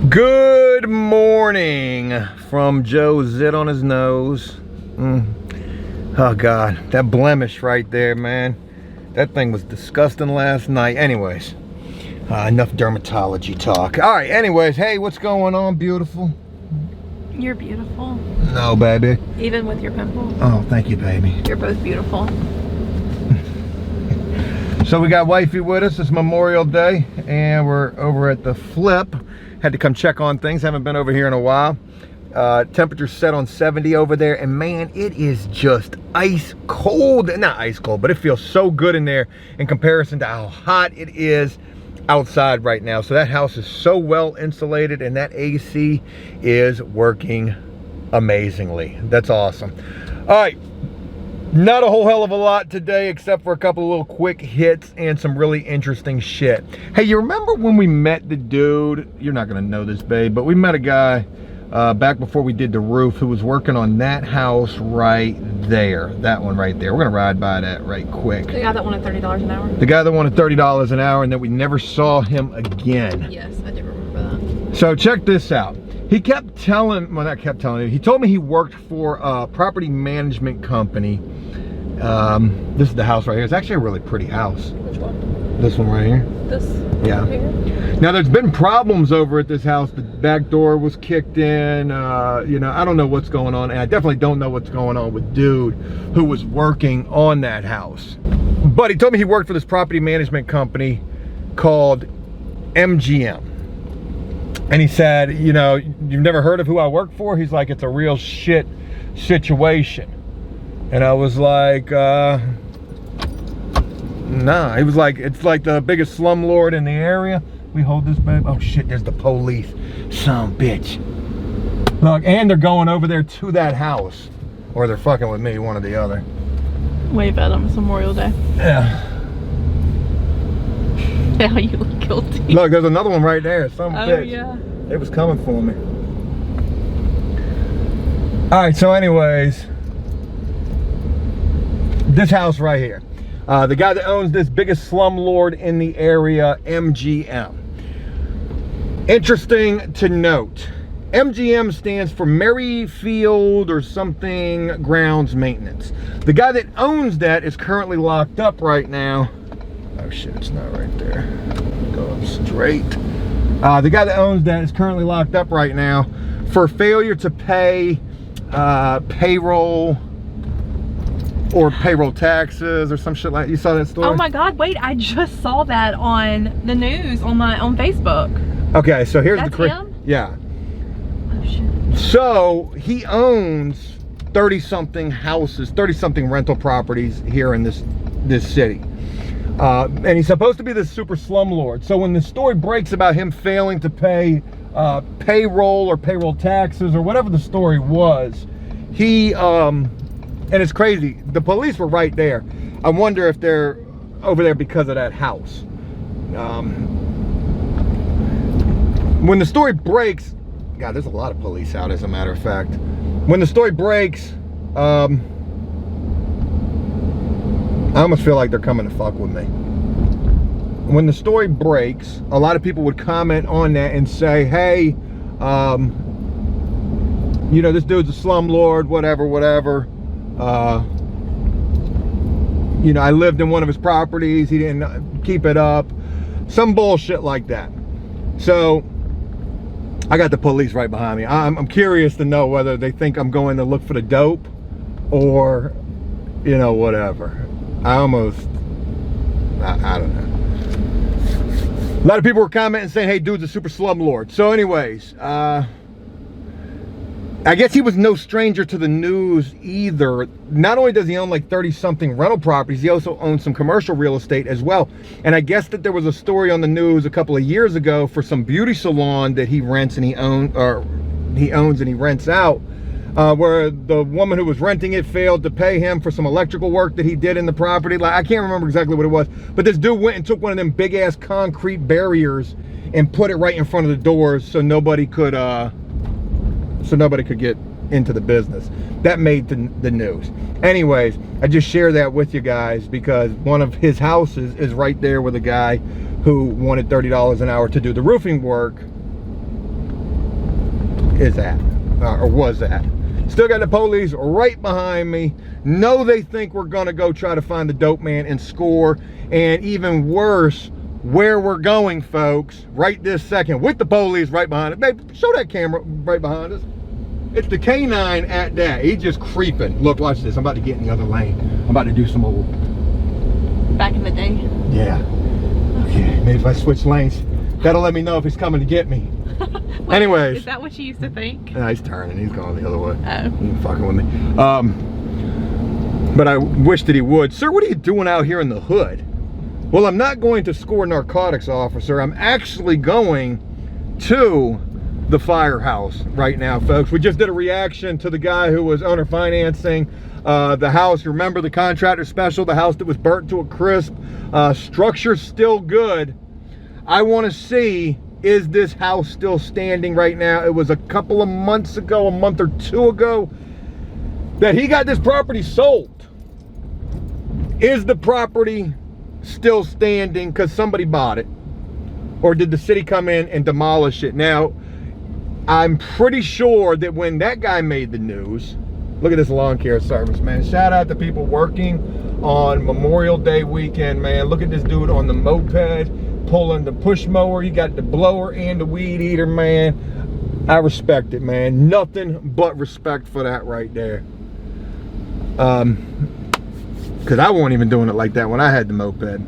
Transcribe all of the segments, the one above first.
Good morning from Joe Zit on his nose. Oh God, that blemish right there, man. That thing was disgusting last night. Anyways, enough dermatology talk. All right, anyways, hey, what's going on, beautiful? You're beautiful. No, baby. Even with your pimple. Oh, thank you, baby. You're both beautiful. So we got wifey with us. It's Memorial Day, and we're over at the Flip. Had to come check on things. Haven't been over here in a while. Temperature set on 70 over there, and man, it is just ice cold. Not ice cold, but it feels so good in there in comparison to how hot it is outside right now. So that house is so well insulated, and that AC is working amazingly. That's awesome. All right. Not a whole hell of a lot today, except for a couple of little quick hits and some really interesting shit. Hey, you remember when we met the dude? You're not gonna know this, babe, but we met a guy back before we did the roof who was working on that house right there. That one right there. We're gonna ride by that right quick. The guy that wanted $30 an hour? The guy that wanted $30 an hour, and then we never saw him again. Yes, I do remember that. So check this out. He kept telling, well, not kept telling, he told me he worked for a property management company. This is the house right here. It's actually a really pretty house. Which one? This one right here. This? Yeah. Here? Now there's been problems over at this house. The back door was kicked in. You know, I don't know what's going on, and I definitely don't know what's going on with dude who was working on that house. But he told me he worked for this property management company called MGM. And he said, you know, you've never heard of who I work for? He's like, it's a real shit situation. And I was like, nah. He was like, it's like the biggest slumlord in the area. We hold this, babe. Oh shit, there's the police. Son of a bitch. Look, and they're going over there to that house. Or they're fucking with me, one or the other. Wave at him. It's Memorial Day. Yeah. Now you look guilty. Look, there's another one right there. Son of a bitch. Yeah. It was coming for me. All right, so anyways, this house right here. The guy that owns this biggest slumlord in the area, MGM. Interesting to note, MGM stands for Merrifield or something Grounds Maintenance. The guy that owns that is currently locked up right now. Oh shit, it's not right there. Go up straight. The guy that owns that is currently locked up right now for failure to pay payroll or payroll taxes or some shit like that. You saw that story? Oh my God, wait, I just saw that on the news on Facebook. Okay, so here's That's the him? yeah. Oh shit. So he owns 30-something houses, 30-something rental properties here in this city. And he's supposed to be the super slumlord. So when the story breaks about him failing to pay payroll or payroll taxes or whatever the story was, he and it's crazy, the police were right there. I wonder if they're over there because of that house. When the story breaks, God, there's a lot of police out, as a matter of fact. When the story breaks, I almost feel like they're coming to fuck with me. When the story breaks, a lot of people would comment on that and say, hey, you know, this dude's a slumlord, whatever. You know, I lived in one of his properties, he didn't keep it up. Some bullshit like that. So, I got the police right behind me. I'm curious to know whether they think I'm going to look for the dope or, you know, whatever. I don't know. A lot of people were commenting saying, hey, dude's a super slumlord. So anyways, I guess he was no stranger to the news either. Not only does he own like 30-something rental properties, he also owns some commercial real estate as well. And I guess that there was a story on the news a couple of years ago for some beauty salon that he rents and he owns and he rents out. Where the woman who was renting it failed to pay him for some electrical work that he did in the property. Like, I can't remember exactly what it was, but this dude went and took one of them big ass concrete barriers and put it right in front of the doors so nobody could get into the business. That made the news. Anyways, I just share that with you guys because one of his houses is right there with a guy who wanted $30 an hour to do the roofing work is at, or was at. Still got the police right behind me. Know they think we're gonna go try to find the dope man and score. And even worse, where we're going, folks, right this second, with the police right behind us. Babe, show that camera right behind us. It's the K9 at that. He's just creeping. Look, watch this. I'm about to get in the other lane. I'm about to do some old. Back in the day? Yeah. Okay, maybe if I switch lanes, that'll let me know if he's coming to get me. Wait, anyways. Is that what you used to think? No, he's turning. He's going the other way. Oh. He's fucking with me. But I wish that he would. Sir, what are you doing out here in the hood? Well, I'm not going to score narcotics, officer. I'm actually going to the firehouse right now, folks. We just did a reaction to the guy who was owner financing the house. Remember the contractor special, the house that was burnt to a crisp. Structure's still good. I want to see, is this house still standing right now? It was a couple of months ago, a month or two ago, that he got this property sold. Is the property still standing because somebody bought it? Or did the city come in and demolish it? Now, I'm pretty sure that when that guy made the news, look at this lawn care service, man. Shout out to people working on Memorial Day weekend, man. Look at this dude on the moped, pulling the push mower. You got the blower and the weed eater, man. I respect it, man. Nothing but respect for that right there. Because I wasn't even doing it like that when I had the moped.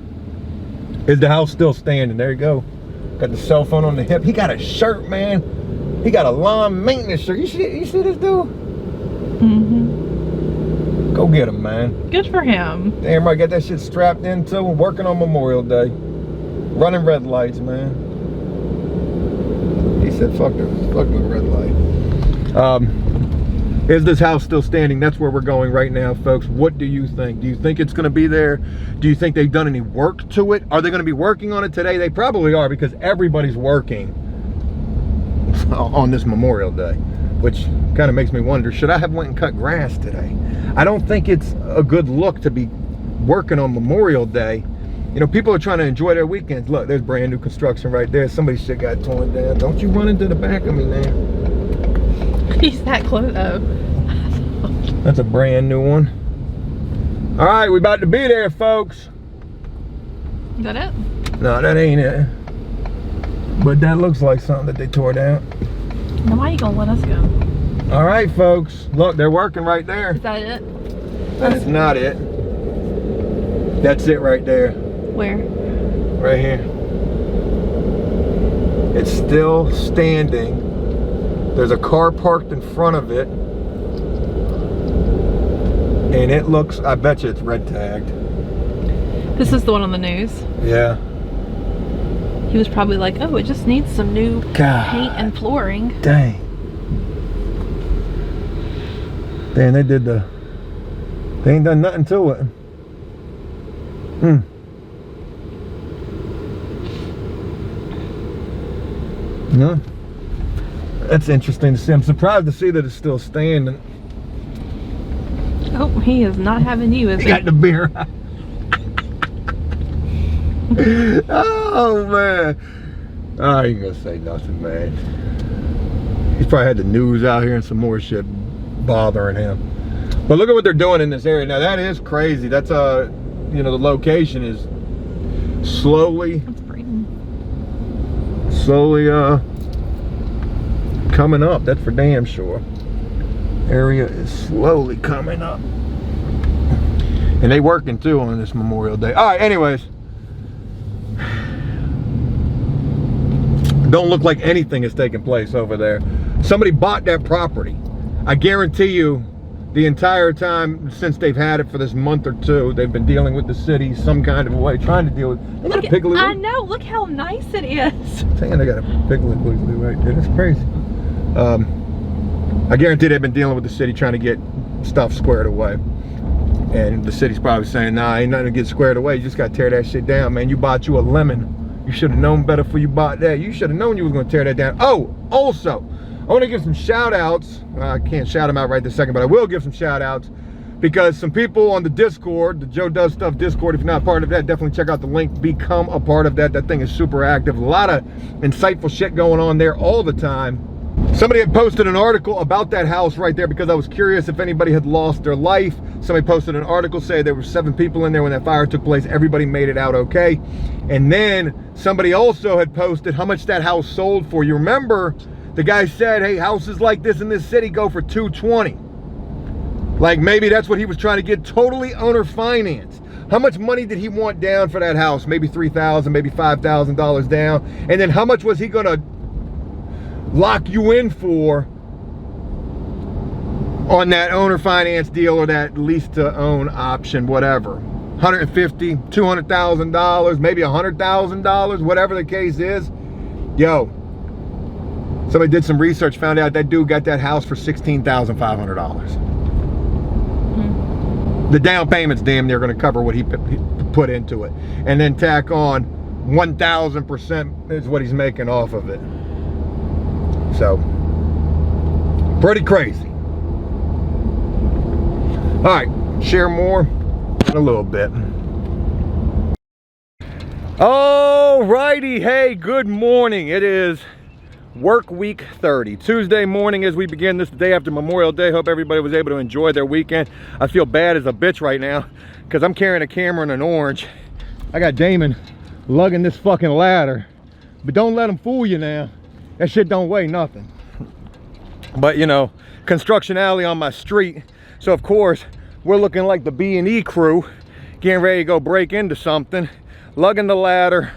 Is the house still standing? There you go. Got the cell phone on the hip. He got a shirt, man. He got a lawn maintenance shirt. You see this dude? Mm-hmm. Go get him, man. Good for him. Damn right, got that shit strapped into. Working on Memorial Day. Running red lights, man. He said, fuck the red light. Is this house still standing? That's where we're going right now, folks. What do you think? Do you think it's going to be there? Do you think they've done any work to it? Are they going to be working on it today? They probably are, because everybody's working on this Memorial Day, which kind of makes me wonder, should I have went and cut grass today? I don't think it's a good look to be working on Memorial Day. You know, people are trying to enjoy their weekends. Look, there's brand new construction right there. Somebody's shit got torn down. Don't you run into the back of me, man. He's that close. Oh. That's a brand new one. All right, we about to be there, folks. Is that it? No, that ain't it. But that looks like something that they tore down. Now why are you gonna let us go? All right, folks. Look, they're working right there. Is that it? That's not it. That's it right there. Where? Right here. It's still standing. There's a car parked in front of it. And it looks, I bet you it's red tagged. This is the one on the news. Yeah. He was probably like, oh, it just needs some new paint and flooring. Dang. Dang, they ain't done nothing to it. No. That's interesting to see. I'm surprised to see that it's still standing. Oh, he is not having you, is he? Got the beer. Oh, man. I ain't gonna say nothing, man. He's probably had the news out here and some more shit bothering him. But look at what they're doing in this area. Now, that is crazy. That's, you know, the location is slowly coming up. That's for damn sure. Area is slowly coming up. And they working too on this Memorial Day. All right, anyways. Don't look like anything is taking place over there. Somebody bought that property. I guarantee you, the entire time since they've had it for this month or two, they've been dealing with the city some kind of a way, trying to deal with. They got a Piggly Wiggly. I know. Look how nice it is. Saying they got a Piggly Wiggly right there. That's crazy. I guarantee they've been dealing with the city trying to get stuff squared away. And the city's probably saying, nah, ain't nothing to get squared away. You just got to tear that shit down, man. You bought you a lemon. You should have known better before you bought that. You should have known you was going to tear that down. Oh, also, I want to give some shout outs. I can't shout them out right this second, but I will give some shout outs because some people on the Discord, the Joe Does Stuff Discord, if you're not part of that, definitely check out the link. Become a part of that. That thing is super active. A lot of insightful shit going on there all the time. Somebody had posted an article about that house right there because I was curious if anybody had lost their life. Somebody posted an article saying there were 7 people in there when that fire took place. Everybody made it out okay. And then somebody also had posted how much that house sold for. You remember the guy said, hey, houses like this in this city go for $220. Like maybe that's what he was trying to get, totally owner finance. How much money did he want down for that house? Maybe $3,000, maybe $5,000 down. And then how much was he gonna lock you in for on that owner finance deal or that lease to own option, whatever? $150,000, $200,000, maybe $100,000, whatever the case is. Yo, somebody did some research, found out that dude got that house for $16,500. The down payment's damn near going to cover what he put into it, and then tack on 1,000% is what he's making off of it. So, pretty crazy. All right, share more in a little bit. All righty, hey, good morning. It is work week 30, Tuesday morning as we begin this day after Memorial Day. Hope everybody was able to enjoy their weekend. I feel bad as a bitch right now because I'm carrying a camera and an orange. I got Damon lugging this fucking ladder, but don't let him fool you now. That shit don't weigh nothing. But you know, construction alley on my street, so of course we're looking like the B&E crew getting ready to go break into something, lugging the ladder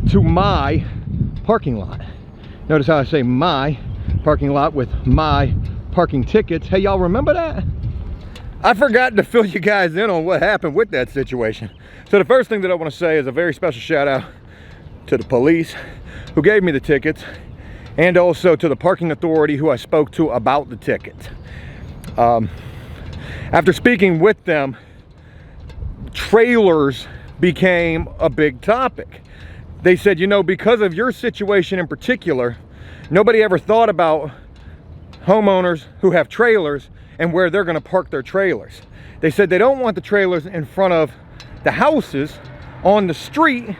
to my parking lot. Notice how I say my parking lot with my parking tickets. Hey, y'all remember that? I forgot to fill you guys in on what happened with that situation. So the first thing that I want to say is a very special shout out to the police who gave me the tickets, and also to the parking authority who I spoke to about the tickets. After speaking with them, trailers became a big topic. They said, you know, because of your situation in particular, nobody ever thought about homeowners who have trailers and where they're going to park their trailers. They said they don't want the trailers in front of the houses on the street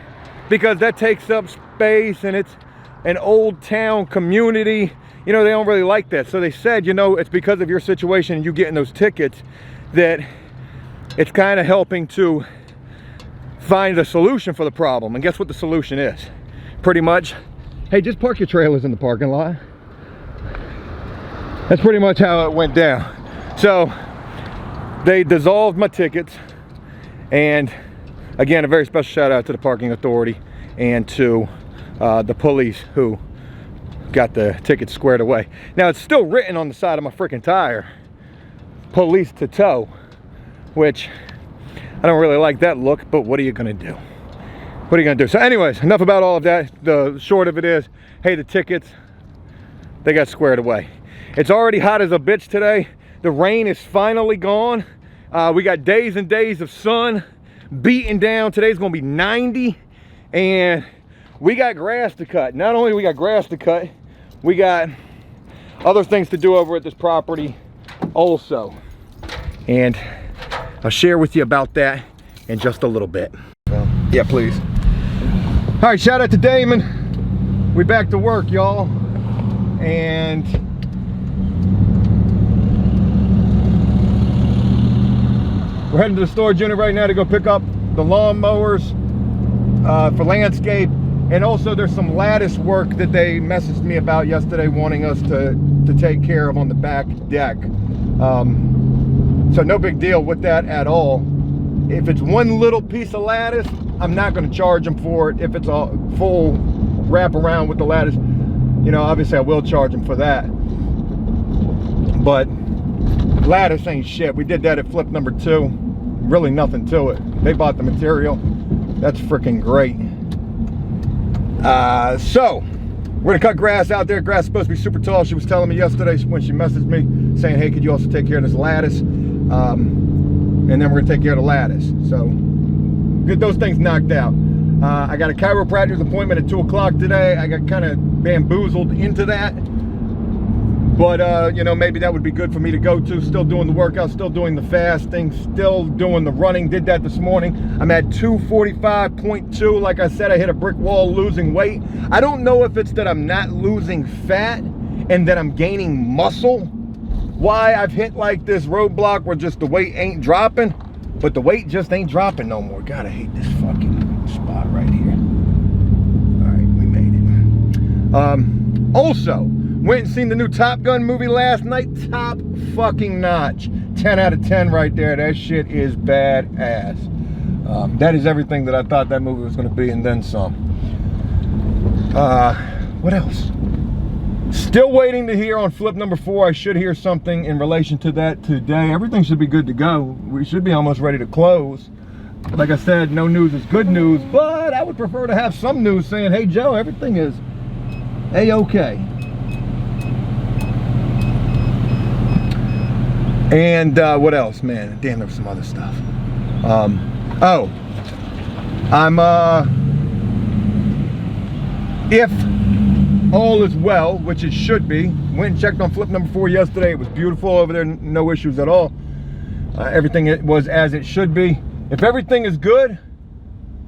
because that takes up space and it's an old town community. You know, they don't really like that. So they said, you know, it's because of your situation and you getting those tickets that it's kind of helping to find a solution for the problem. And guess what the solution is? Pretty much, hey, just park your trailers in the parking lot. That's pretty much how it went down. So they dissolved my tickets, and again, a very special shout out to the parking authority and to the police who got the tickets squared away. Now it's still written on the side of my freaking tire, police to tow, which I don't really like that look, but what are you gonna do? What are you gonna do? So anyways, enough about all of that. The short of it is, hey, the tickets, they got squared away. It's already hot as a bitch today. The rain is finally gone. We got days and days of sun beating down. Today's gonna be 90, and we got grass to cut. Not only we got grass to cut, we got other things to do over at this property also. And I'll share with you about that in just a little bit. Yeah, please. All right, shout out to Damon. We back to work, y'all. And we're heading to the storage unit right now to go pick up the lawn mowers for landscape. And also there's some lattice work that they messaged me about yesterday, wanting us to take care of on the back deck. So no big deal with that at all. If it's one little piece of lattice, I'm not going to charge them for it. If it's a full wrap around with the lattice, you know, obviously I will charge them for that. But lattice ain't shit. We did that at flip number 2. Really nothing to it. They bought the material. That's freaking great. So we're gonna cut grass out there. Grass is supposed to be super tall. She was telling me yesterday when she messaged me saying, hey, could you also take care of this lattice? And then we're gonna take care of the lattice. So get those things knocked out. I got a chiropractor's appointment at 2 o'clock today. I got kind of bamboozled into that. But, you know, maybe that would be good for me to go to. Still doing the workout, still doing the fasting, still doing the running. Did that this morning. I'm at 245.2. Like I said, I hit a brick wall losing weight. I don't know if it's that I'm not losing fat and that I'm gaining muscle. Why I've hit like this roadblock where just the weight ain't dropping, but the weight just ain't dropping no more. God, I hate this fucking spot right here. All right, we made it. Also, went and seen the new Top Gun movie last night. Top fucking notch. 10 out of 10 right there. That shit is badass. That is everything that I thought that movie was going to be, and then some. What else? Still waiting to hear on flip number 4. I should hear something in relation to that today. Everything should be good to go. We should be almost ready to close. Like I said, no news is good news, but I would prefer to have some news saying, hey Joe, everything is A-okay. And what else, man? Damn, there was some other stuff. Oh, I'm if all is well, which it should be. Went and checked on flip number 4 yesterday. It was beautiful over there, no issues at all. Everything was as it should be. If everything is good,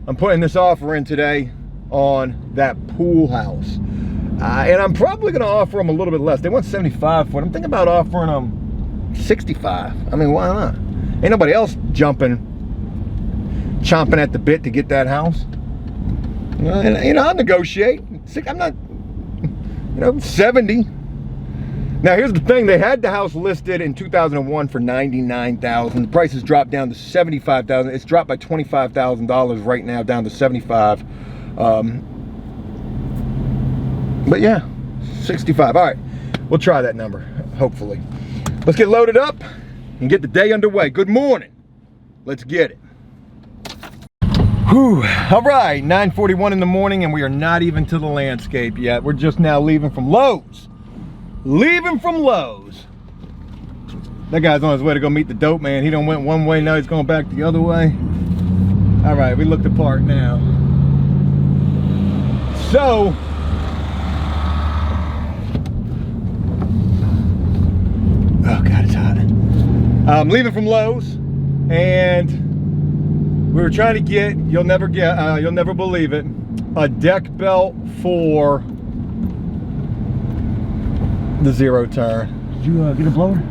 I'm putting this offer in today on that pool house. And I'm probably gonna offer them a little bit less. They want 75 for it. I'm thinking about offering them 65. I mean, why not? Ain't nobody else chomping at the bit to get that house. And I'll negotiate. I'm not, 70. Now here's the thing, they had the house listed in 2001 for $99,000. The price has dropped down to $75,000. It's dropped by $25,000 right now, down to $75,000. But yeah, 65. All right, we'll try that number, hopefully. Let's get loaded up and get the day underway. Good morning. Let's get it. Whew. All right, 9:41 in the morning, and we are not even to the landscape yet. We're just now leaving from Lowe's. Leaving from Lowe's. That guy's on his way to go meet the dope man. He done went one way, now he's going back the other way. All right, we looked the part now. So, oh God, it's hot. I'm leaving from Lowe's, and we were trying to get, you'll never believe it, a deck belt for the zero turn. Did you get a blower?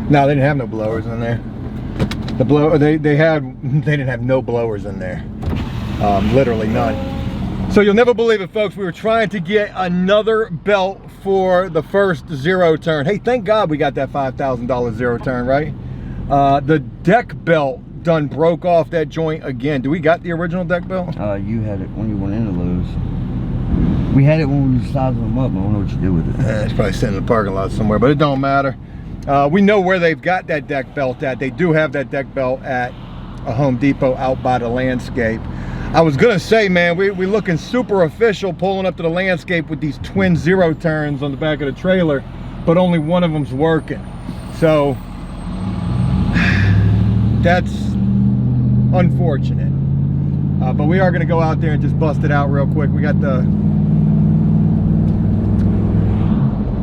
No, they didn't have no blowers in there. The blower they didn't have no blowers in there. Literally none. So you'll never believe it, folks. We were trying to get another belt for the first zero turn. Hey, thank God we got that $5,000 zero turn, right? The deck belt done broke off that joint again. Do we got the original deck belt? You had it when you went into Lowe's. We had it when we were sizing them up. I don't know what you did with it. It's probably sitting in the parking lot somewhere, but it don't matter. We know where they've got that deck belt at. They do have that deck belt at a Home Depot out by the landscape. I was gonna say, man, we looking super official pulling up to the landscape with these twin zero turns on the back of the trailer, but only one of them's working. So that's unfortunate. But we are gonna go out there and just bust it out real quick. We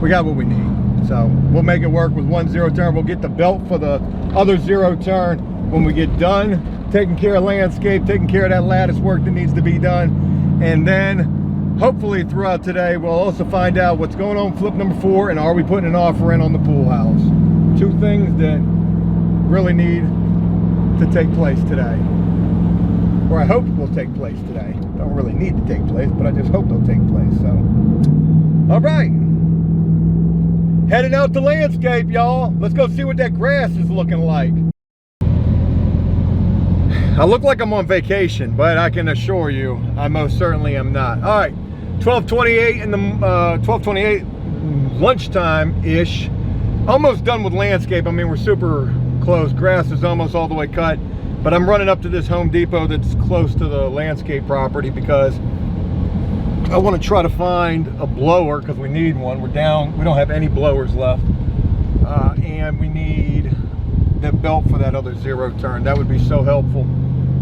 got what we need. So we'll make it work with one zero turn. We'll get the belt for the other zero turn when we get done taking care of landscape, taking care of that lattice work that needs to be done. And then hopefully throughout today, we'll also find out what's going on with flip number 4 and are we putting an offer in on the pool house. Two things that really need to take place today. Or I hope will take place today. Don't really need to take place, but I just hope they'll take place. So, all right. Heading out to landscape, y'all. Let's go see what that grass is looking like. I look like I'm on vacation, but I can assure you, I most certainly am not. All right, 12:28 in the 12:28 lunchtime-ish. Almost done with landscape. I mean, we're super close. Grass is almost all the way cut, but I'm running up to this Home Depot that's close to the landscape property because I want to try to find a blower because we need one. We're down, we don't have any blowers left. And we need that belt for that other zero turn. That would be so helpful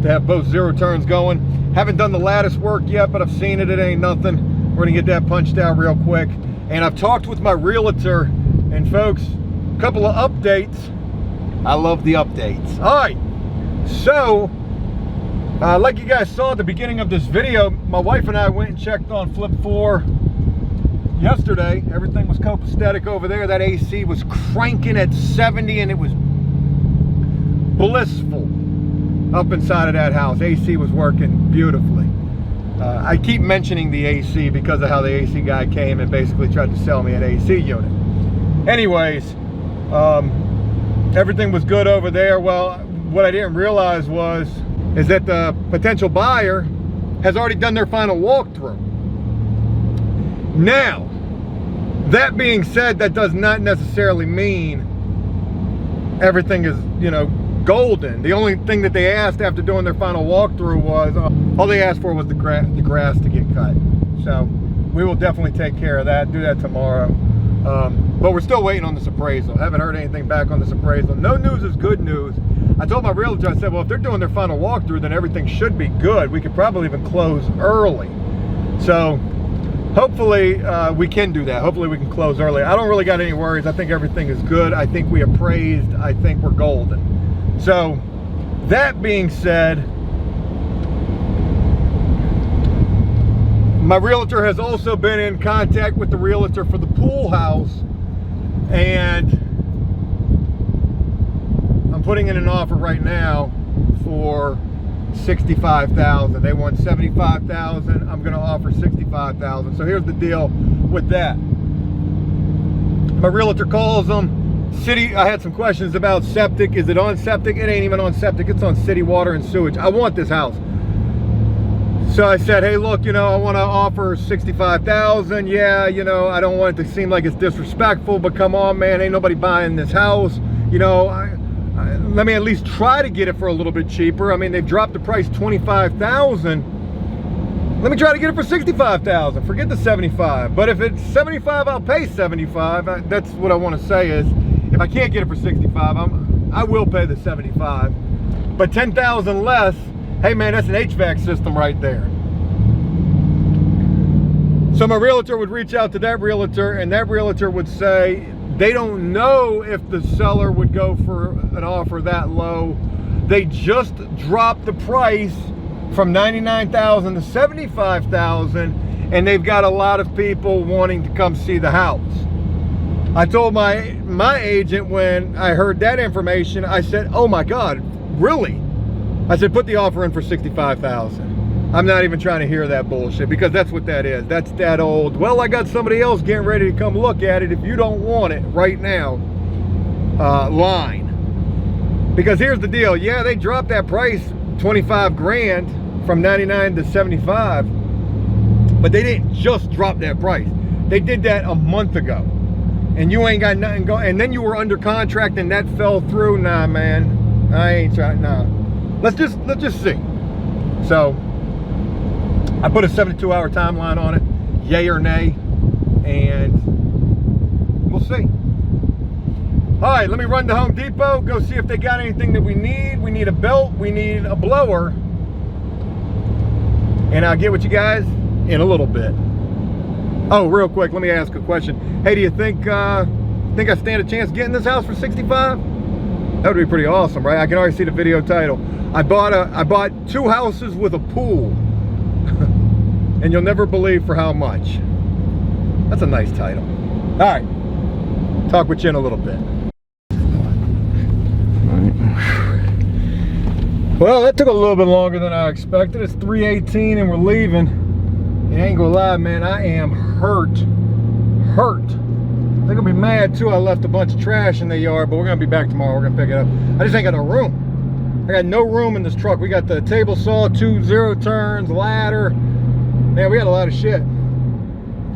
to have both zero turns going. Haven't done the lattice work yet, but I've seen it, it ain't nothing. We're gonna get that punched out real quick. And I've talked with my realtor, and folks, a couple of updates. I love the updates. All right, so, like you guys saw at the beginning of this video, my wife and I went and checked on flip 4 yesterday, everything was copacetic over there. That AC was cranking at 70 and it was blissful up inside of that house. AC was working beautifully. I keep mentioning the AC because of how the AC guy came and basically tried to sell me an AC unit. Anyways, everything was good over there. Well, what I didn't realize is that the potential buyer has already done their final walkthrough. Now, that being said, that does not necessarily mean everything is, you know, golden. The only thing that they asked after doing their final walkthrough was, all they asked for was the grass to get cut. So we will definitely take care of that, do that tomorrow. But we're still waiting on this appraisal. Haven't heard anything back on this appraisal. No news is good news. I told my realtor, I said, well, if they're doing their final walkthrough, then everything should be good. We could probably even close early. So hopefully we can do that. Hopefully we can close early. I don't really got any worries. I think everything is good. I think we appraised. I think we're golden. So that being said, my realtor has also been in contact with the realtor for the pool house, and I'm putting in an offer right now for $65,000. They want $75,000. I'm going to offer $65,000. So here's the deal with that. My realtor calls them. City, I had some questions about septic. Is it on septic? It ain't even on septic. It's on city water and sewage. I want this house. So I said, hey, look, you know, I want to offer $65,000. Yeah, you know, I don't want it to seem like it's disrespectful, but come on, man, ain't nobody buying this house. You know, let me at least try to get it for a little bit cheaper. I mean, they've dropped the price $25,000. Let me try to get it for $65,000. Forget the $75. But if it's $75, I'll pay $75. That's what I want to say is, if I can't get it for $65, I will pay the $75. But $10,000 less, hey man, that's an HVAC system right there. So my realtor would reach out to that realtor, and that realtor would say they don't know if the seller would go for an offer that low. They just dropped the price from $99,000 to $75,000, and they've got a lot of people wanting to come see the house. I told my agent when I heard that information, I said, oh my God, really? I said, put the offer in for $65,000. I'm not even trying to hear that bullshit, because that's what that is. That's that old, well, I got somebody else getting ready to come look at it if you don't want it right now line. Because here's the deal. Yeah, they dropped that price 25 grand from 99 to 75, but they didn't just drop that price. They did that a month ago, and you ain't got nothing going, and then you were under contract and that fell through. Nah, man, I ain't trying. Nah, let's just see. So I put a 72-hour timeline on it, yay or nay, and we'll see. All right, let me run to Home Depot, go see if they got anything that we need. We need a belt, we need a blower, and I'll get with you guys in a little bit. Oh, real quick, let me ask a question. Hey, do you think I stand a chance getting this house for $65? That would be pretty awesome, right? I can already see the video title. I bought 2 houses with a pool, and you'll never believe for how much. That's a nice title. All right, talk with you in a little bit. Well, that took a little bit longer than I expected. It's 3:18 and we're leaving. And I ain't gonna lie, man, I am hurt. They're gonna be mad too. I left a bunch of trash in the yard, but we're gonna be back tomorrow. We're gonna pick it up. I just ain't got no room. I got no room in this truck. We got the table saw, 2 0-turns, ladder. Man, we got a lot of shit.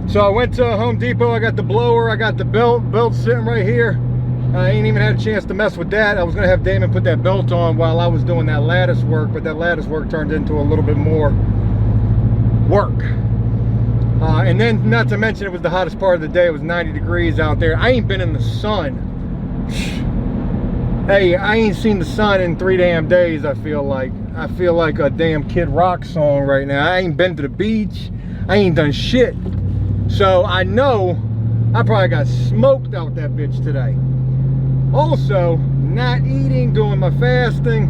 So I went to Home Depot. I got the blower. I got the belt sitting right here. I ain't even had a chance to mess with that. I was gonna have Damon put that belt on while I was doing that lattice work, but that lattice work turned into a little bit more work. And then, not to mention, it was the hottest part of the day. It was 90 degrees out there. I ain't been in the sun. Hey, I ain't seen the sun in 3 damn days, I feel like. I feel like a damn Kid Rock song right now. I ain't been to the beach. I ain't done shit. So I know I probably got smoked out that bitch today. Also, not eating, doing my fasting.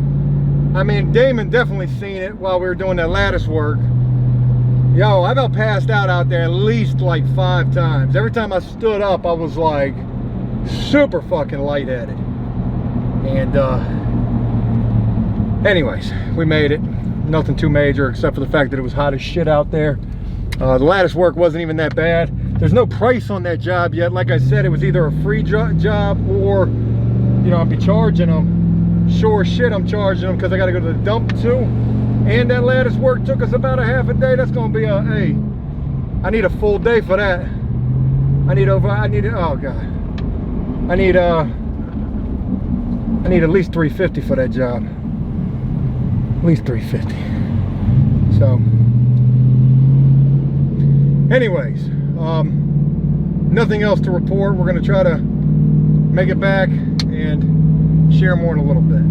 I mean, Damon definitely seen it while we were doing that lattice work. Yo, I about passed out there at least like 5 times. Every time I stood up, I was like super fucking lightheaded. And anyways, we made it. Nothing too major except for the fact that it was hot as shit out there. The lattice work wasn't even that bad. There's no price on that job yet. Like I said, it was either a free job or, you know, I'd be charging them. Sure shit, I'm charging them because I got to go to the dump too. And that lattice work took us about a half a day. That's gonna be a, hey, I need a full day for that. I need, oh God. I need at least $350 for that job. At least $350. So, anyways, nothing else to report. We're gonna try to make it back and share more in a little bit.